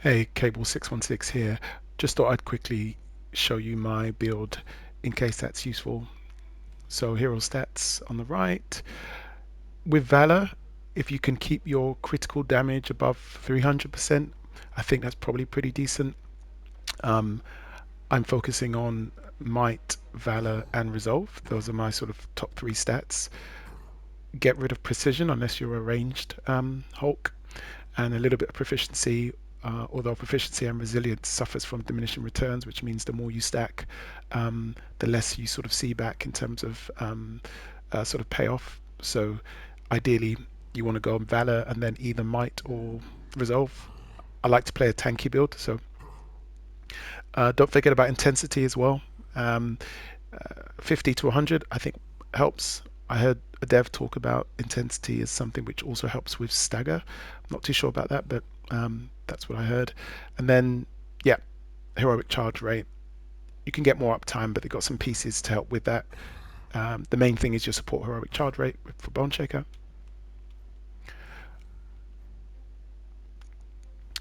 Hey, Cable616 here. Just thought I'd quickly show you my build in case that's useful. So hero stats on the right. With Valor, if you can keep your critical damage above 300%, I think that's probably pretty decent. Um, I'm focusing on Might, Valor, and Resolve. Those are my sort of top three stats. Get rid of Precision unless you're a ranged Hulk, and a little bit of proficiency, although proficiency and resilience suffers from diminishing returns, which means the more you stack, the less you sort of see back in terms of sort of payoff. So ideally, you want to go on Valor and then either Might or Resolve. I like to play a tanky build, so don't forget about intensity as well. Um, 50 to 100, I think, helps. I heard a dev talk about intensity as something which also helps with stagger. I'm not too sure about that, but that's what I heard. And then, yeah, heroic charge rate. You can get more uptime, but they've got some pieces to help with that. The main thing is your support heroic charge rate for Bone Shaker.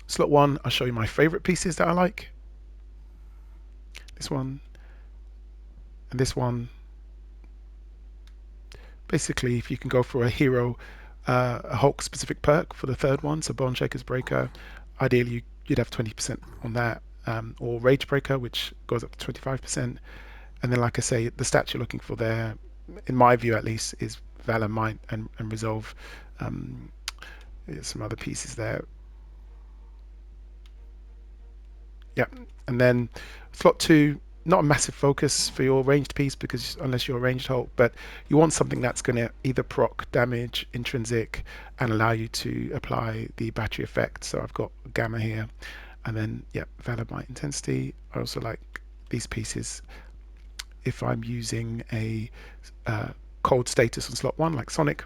Slot one, I'll show you my favorite pieces that I like. This one and this one. Basically, if you can go for a hero, a Hulk specific perk for the third one, so Bone Shaker's Breaker, ideally you'd have 20% on that, or Rage Breaker, which goes up to 25%. And then, like I say, the stats you're looking for there, in my view at least, is Valor, Might, and Resolve. Um, there's some other pieces there. Yeah, and then slot two, not a massive focus for your ranged piece because unless you're a ranged Hulk, but you want something that's going to either proc damage, intrinsic, and allow you to apply the battery effect. So I've got Gamma here, and then yeah, Valor, Might, Intensity. I also like these pieces if I'm using a cold status on slot one, like Sonic.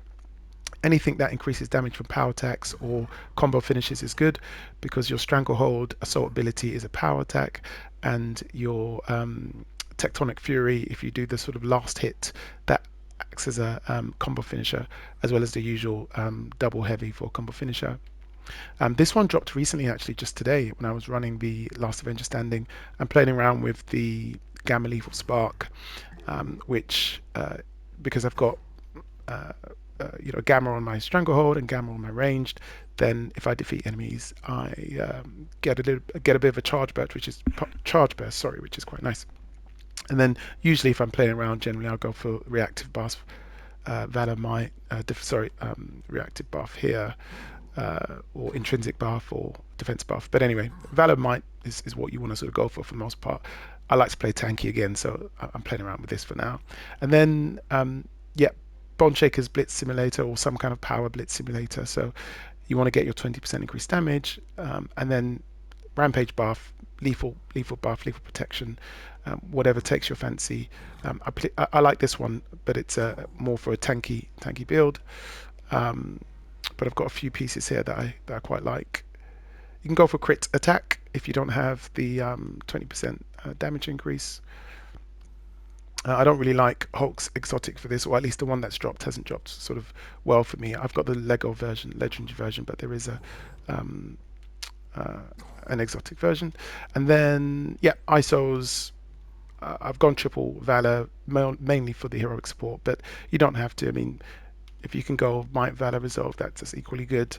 Anything that increases damage from power attacks or combo finishes is good because your Stranglehold assault ability is a power attack, and your Tectonic Fury, if you do the sort of last hit, that acts as a combo finisher, as well as the usual double heavy for combo finisher. This one dropped recently, actually, just today when I was running the Last Avenger Standing and playing around with the Gamma Lethal Spark, which because I've got Gamma on my Stranglehold and Gamma on my ranged, then if I defeat enemies, I get a bit of a charge burst, sorry, which is quite nice. And then usually if I'm playing around, generally I'll go for reactive buff, Valor Might, reactive buff here, or intrinsic buff or defense buff. But anyway, Valor Might is what you want to sort of go for the most part. I like to play tanky again, so I'm playing around with this for now. And then, yeah, Bone Shaker's Blitz Simulator or some kind of power Blitz Simulator. So you want to get your 20% increased damage, and then Rampage buff, lethal buff, lethal protection, whatever takes your fancy. I like this one, but it's more for a tanky build. Um, but I've got a few pieces here that I quite like. You can go for crit attack if you don't have the 20% damage increase. I don't really like Hulk's exotic for this, or at least the one that's dropped hasn't dropped sort of well for me. I've got the Lego version, legendary version, but there is a um, uh, an exotic version. And then yeah, ISOs. I've gone triple Valor mainly for the heroic support, but you don't have to. I mean, if you can go Might, Valor, Resolve, that's just equally good.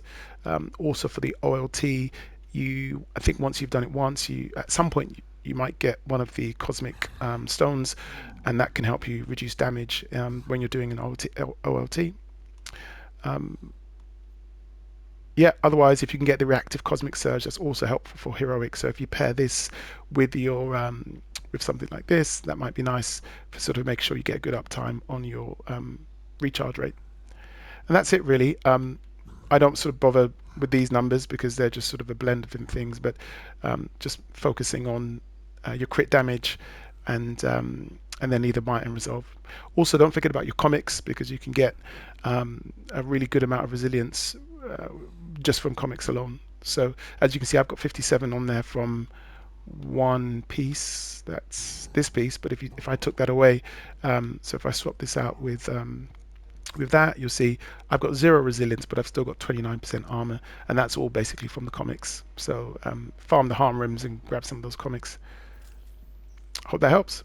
Also for the OLT, I think once you've done it once, you at some point you might get one of the cosmic stones, and that can help you reduce damage when you're doing an OLT. Um, yeah, otherwise, if you can get the reactive cosmic surge, that's also helpful for heroic. So if you pair this with your with something like this, that might be nice for sort of make sure you get good uptime on your recharge rate. And that's it really. I don't sort of bother with these numbers because they're just sort of a blend of different things, but just focusing on your crit damage and then either Might and Resolve. Also, don't forget about your comics because you can get a really good amount of resilience uh, just from comics alone. So as you can see, I've got 57 on there from one piece. That's this piece. But if I took that away, so if I swap this out with With that, you'll see I've got 0 resilience, but I've still got 29% armor, and that's all basically from the comics. So farm the harm rims and grab some of those comics. Hope that helps.